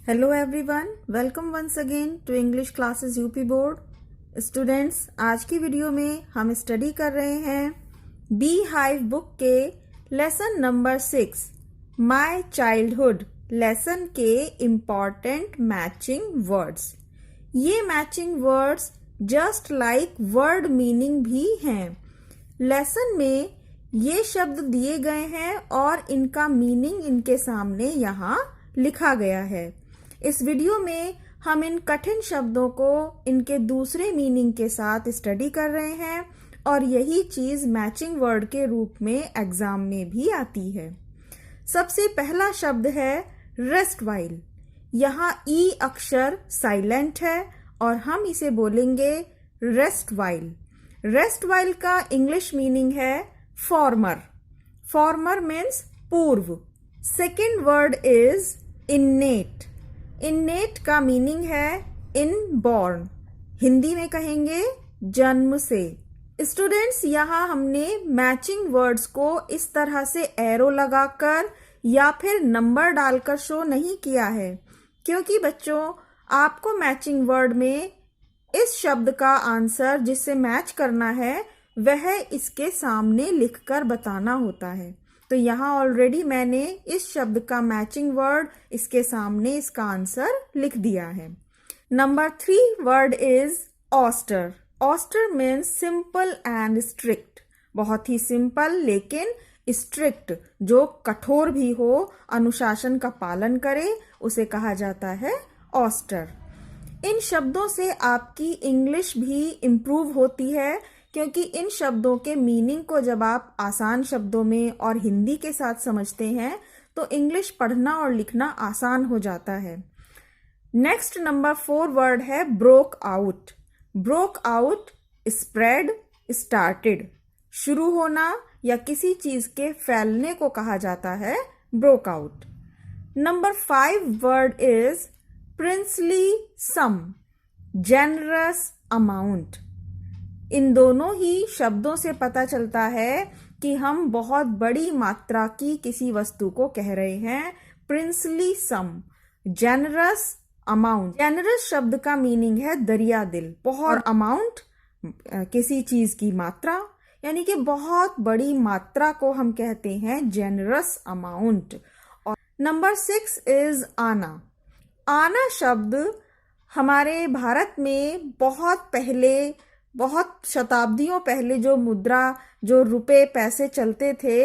Hello everyone, welcome once again to English classes UP board. Students, आज की video में हम स्टडी कर रहे हैं बी हाइव बुक के lesson number 6 my childhood lesson के इम्पॉर्टेंट मैचिंग वर्ड्स। ये matching words just like word meaning भी हैं। लेसन में ये शब्द दिए गए हैं और इनका मीनिंग इनके सामने यहाँ लिखा गया है। इस वीडियो में हम इन कठिन शब्दों को इनके दूसरे मीनिंग के साथ स्टडी कर रहे हैं और यही चीज मैचिंग वर्ड के रूप में एग्जाम में भी आती है। सबसे पहला शब्द है रेस्ट वाइल। यहाँ ई अक्षर साइलेंट है और हम इसे बोलेंगे रेस्ट वाइल। रेस्ट वाइल का इंग्लिश मीनिंग है फॉर्मर। फॉर्मर मीन्स पूर्व। Second word is innate. Innate का मीनिंग है इनबॉर्न। हिंदी में कहेंगे जन्म से। स्टूडेंट्स, यहाँ हमने मैचिंग वर्ड्स को इस तरह से एरो लगाकर या फिर नंबर डालकर शो नहीं किया है, क्योंकि बच्चों आपको मैचिंग वर्ड में इस शब्द का आंसर जिससे मैच करना है वह इसके सामने लिखकर बताना होता है। तो यहाँ ऑलरेडी मैंने इस शब्द का मैचिंग वर्ड इसके सामने इसका आंसर लिख दिया है। Number 3 word is austere. Austere means simple and strict. बहुत ही सिंपल लेकिन स्ट्रिक्ट, जो कठोर भी हो, अनुशासन का पालन करे, उसे कहा जाता है ऑस्टर। इन शब्दों से आपकी इंग्लिश भी इम्प्रूव होती है, क्योंकि इन शब्दों के मीनिंग को जब आप आसान शब्दों में और हिंदी के साथ समझते हैं तो इंग्लिश पढ़ना और लिखना आसान हो जाता है। नेक्स्ट नंबर 4 वर्ड है broke out. Broke out, spread, started. शुरू होना या किसी चीज के फैलने को कहा जाता है broke out. Number 5 word is princely sum, generous amount. इन दोनों ही शब्दों से पता चलता है कि हम बहुत बड़ी मात्रा की किसी वस्तु को कह रहे हैं। Princely sum, generous amount. Generous शब्द का मीनिंग है दरिया दिल। बहुत अमाउंट किसी चीज की मात्रा, यानी कि बहुत बड़ी मात्रा को हम कहते हैं जेनरस अमाउंट। और नंबर 6 इज आना। आना शब्द हमारे भारत में बहुत पहले, बहुत शताब्दियों पहले जो मुद्रा, जो रुपए पैसे चलते थे,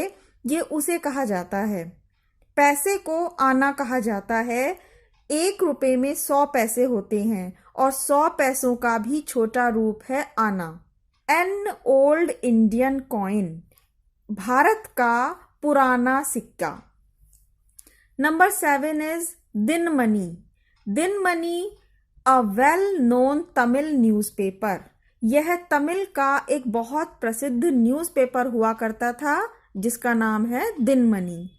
ये उसे कहा जाता है। पैसे को आना कहा जाता है। 1 रुपए में 100 पैसे होते हैं और 100 पैसों का भी छोटा रूप है आना। An old Indian coin, Bharat का पुराना सिक्का। नंबर 7 इज दिन मनी। दिन money a well known Tamil newspaper. यह तमिल का एक बहुत प्रसिद्ध न्यूज़पेपर हुआ करता था जिसका नाम है दिन money.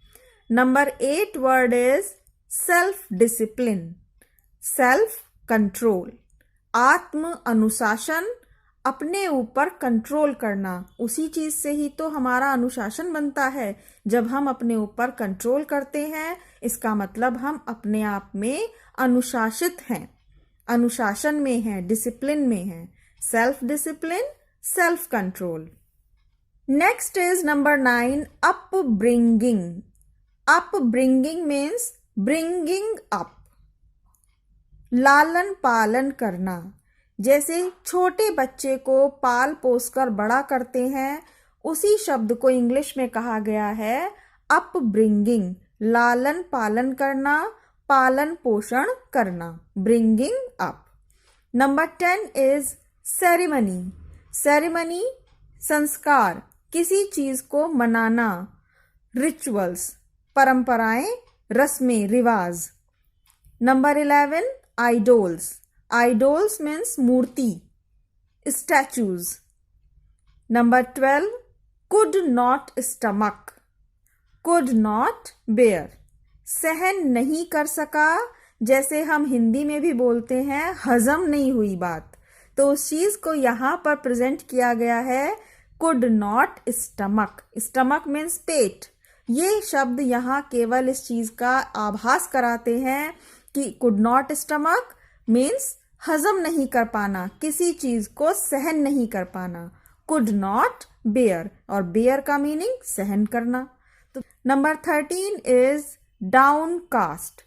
Number 8 word is self discipline, self control. आत्म अनुशासन, अपने ऊपर कंट्रोल करना। उसी चीज से ही तो हमारा अनुशासन बनता है। जब हम अपने ऊपर कंट्रोल करते हैं, इसका मतलब हम अपने आप में अनुशासित हैं, अनुशासन में हैं, डिसिप्लिन में हैं। Self discipline, self control. Next is number 9 upbringing. Upbringing means bringing up, लालन पालन करना। जैसे छोटे बच्चे को पाल पोस कर बड़ा करते हैं, उसी शब्द को इंग्लिश में कहा गया है अपब्रिंगिंग। लालन पालन करना, पालन पोषण करना, bringing up. Number 10 is ceremony. Ceremony संस्कार, किसी चीज को मनाना, रिचुअल्स, परंपराएं, रस्में, रिवाज। Number 11 idols. आइडोल्स मीन्स मूर्ति, statues. Number 12 could not stomach, could not bear, सहन नहीं कर सका। जैसे हम हिंदी में भी बोलते हैं हजम नहीं हुई बात, तो उस चीज को यहाँ पर प्रेजेंट किया गया है could not stomach. Stomach means पेट। ये शब्द यहाँ केवल इस चीज का आभास कराते हैं कि कुड नॉट स्टमक मीन्स हजम नहीं कर पाना, किसी चीज को सहन नहीं कर पाना। कुड नॉट बेयर, और बेयर का मीनिंग सहन करना। तो number 13 is downcast.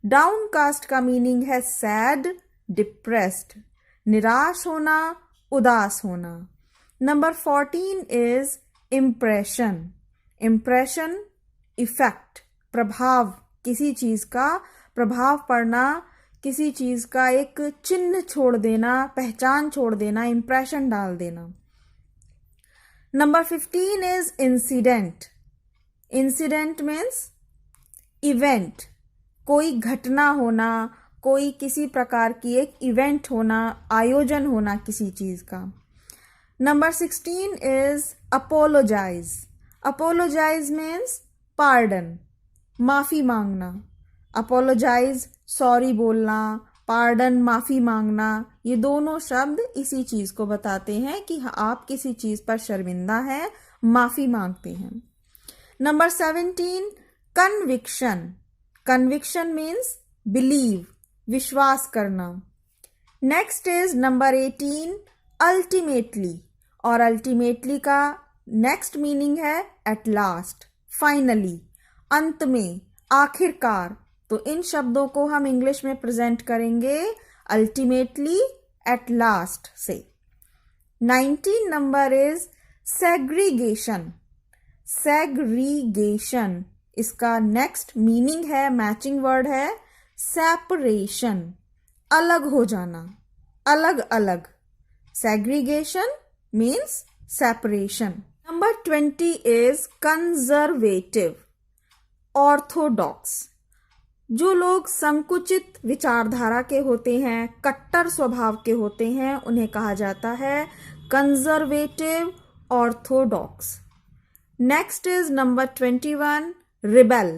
Downcast का मीनिंग है सैड, डिप्रेस्ड, निराश होना, उदास होना। Number 14 is impression. Impression effect, प्रभाव, किसी चीज का प्रभाव पड़ना, किसी चीज का एक चिन्ह छोड़ देना, पहचान छोड़ देना, इंप्रेशन डाल देना। Number 15 is incident. Incident means event, कोई घटना होना, कोई किसी प्रकार की एक इवेंट होना, आयोजन होना किसी चीज का। Number 16 is apologise. Apologise means pardon, माफी मांगना। अपोलोजाइज सॉरी बोलना, पार्डन माफी मांगना, ये दोनों शब्द इसी चीज को बताते हैं कि आप किसी चीज पर शर्मिंदा हैं, माफी मांगते हैं। Number 17 conviction. Conviction means believe, विश्वास करना। नेक्स्ट इज नंबर 18 अल्टीमेटली, और अल्टीमेटली का नेक्स्ट मीनिंग है एट लास्ट, फाइनली, अंत में, आखिरकार। तो इन शब्दों को हम इंग्लिश में प्रेजेंट करेंगे अल्टीमेटली, एट लास्ट से। 19 नंबर इज सेग्रीगेशन। सेग्रीगेशन, इसका नेक्स्ट मीनिंग है, मैचिंग वर्ड है सेपरेशन, अलग हो जाना, अलग अलग। Segregation means separation. Number 20 is conservative, Orthodox. जो लोग संकुचित विचारधारा के होते हैं, कट्टर स्वभाव के होते हैं, उन्हें कहा जाता है conservative Orthodox. Next is number 21 rebel.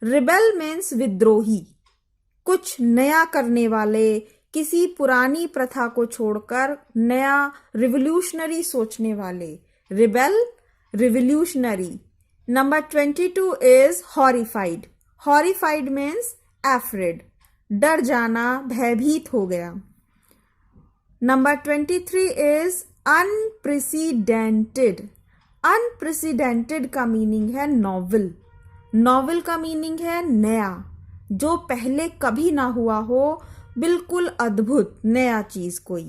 Rebel means विद्रोही, कुछ नया करने वाले, किसी पुरानी प्रथा को छोड़कर नया रिवोल्यूशनरी सोचने वाले। Rebel, revolutionary. Number 22 is horrified. Horrified means afraid, डर जाना, भयभीत हो गया। Number 23 is unprecedented. अनप्रेसिडेंटेड का मीनिंग है नॉवल। नॉवल का मीनिंग है नया, जो पहले कभी ना हुआ हो, बिल्कुल अद्भुत नया चीज कोई।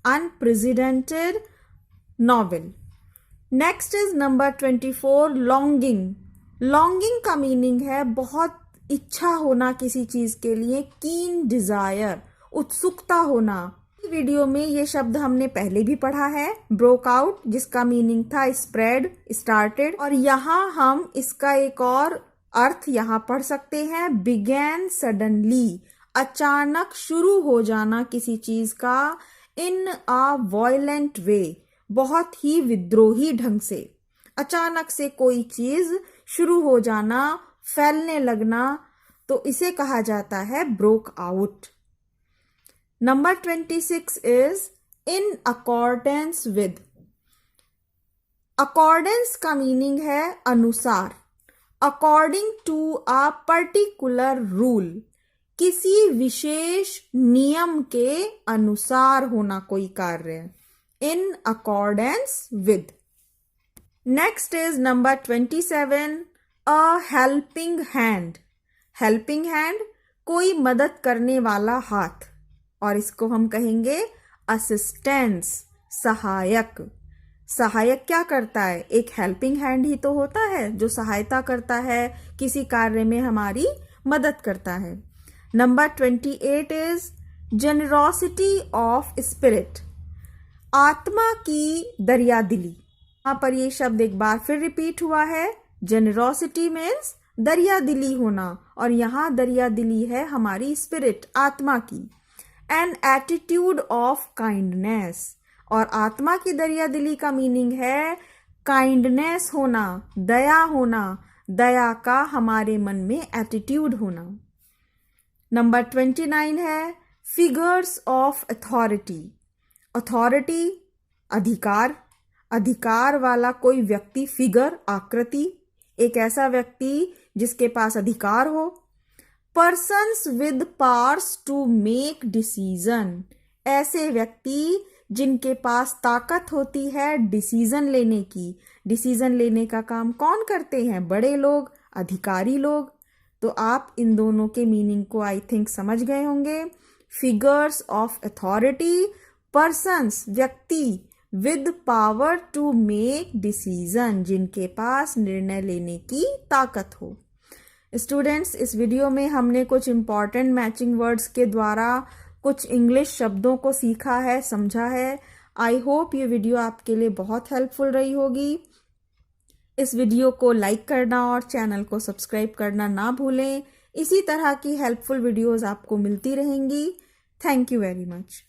Unprecedented novel. Next is number 24 longing. Longing का मीनिंग है बहुत इच्छा होना किसी चीज के लिए, कीन डिजायर, उत्सुकता होना। वीडियो में ये शब्द हमने पहले भी पढ़ा है, ब्रोक आउट, जिसका मीनिंग था स्प्रेड, स्टार्टेड। और यहाँ हम इसका एक और अर्थ यहाँ पढ़ सकते हैं, बिगैन सडनली, अचानक शुरू हो जाना किसी चीज का, इन अ वॉयलेंट वे, बहुत ही विद्रोही ढंग से। अचानक से कोई चीज शुरू हो जाना, फैलने लगना, तो इसे कहा जाता है broke out. Number 26 is in accordance with. Accordance का मीनिंग है अनुसार, according to a particular rule, किसी विशेष नियम के अनुसार होना कोई कार्य। In accordance with. Next is number 27 a helping hand. Helping hand, कोई मदद करने वाला हाथ, और इसको हम कहेंगे असिस्टेंस, सहायक। सहायक क्या करता है? एक हेल्पिंग हैंड ही तो होता है जो सहायता करता है, किसी कार्य में हमारी मदद करता है। Number 28 is generosity of spirit, आत्मा की दरियादिली। यहाँ पर ये शब्द एक बार फिर रिपीट हुआ है, जेनरोसिटी मीन्स दरियादिली होना, और यहाँ दरियादिली है हमारी स्पिरिट, आत्मा की। एन एटीट्यूड ऑफ काइंडनेस, और आत्मा की दरियादिली का मीनिंग है काइंडनेस होना, दया होना, दया का हमारे मन में एटीट्यूड होना। नंबर 29 है फिगर्स ऑफ अथॉरिटी। अथॉरिटी अधिकार, अधिकार वाला कोई व्यक्ति, फिगर आकृति, एक ऐसा व्यक्ति जिसके पास अधिकार हो। Persons with powers to make decision, ऐसे व्यक्ति जिनके पास ताकत होती है डिसीजन लेने की। डिसीजन लेने का काम कौन करते हैं? बड़े लोग, अधिकारी लोग। तो आप इन दोनों के मीनिंग को आई थिंक समझ गए होंगे। फिगर्स ऑफ अथॉरिटी, पर्सन्स व्यक्ति, with power to make decision जिनके पास निर्णय लेने की ताकत हो। स्टूडेंट्स, इस वीडियो में हमने कुछ इम्पॉर्टेंट मैचिंग वर्ड्स के द्वारा कुछ इंग्लिश शब्दों को सीखा है, समझा है। आई होप ये वीडियो आपके लिए बहुत हेल्पफुल रही होगी। इस वीडियो को लाइक करना और चैनल को सब्सक्राइब करना ना भूलें। इसी तरह की हेल्पफुल वीडियोस आपको मिलती रहेंगी। Thank you very much.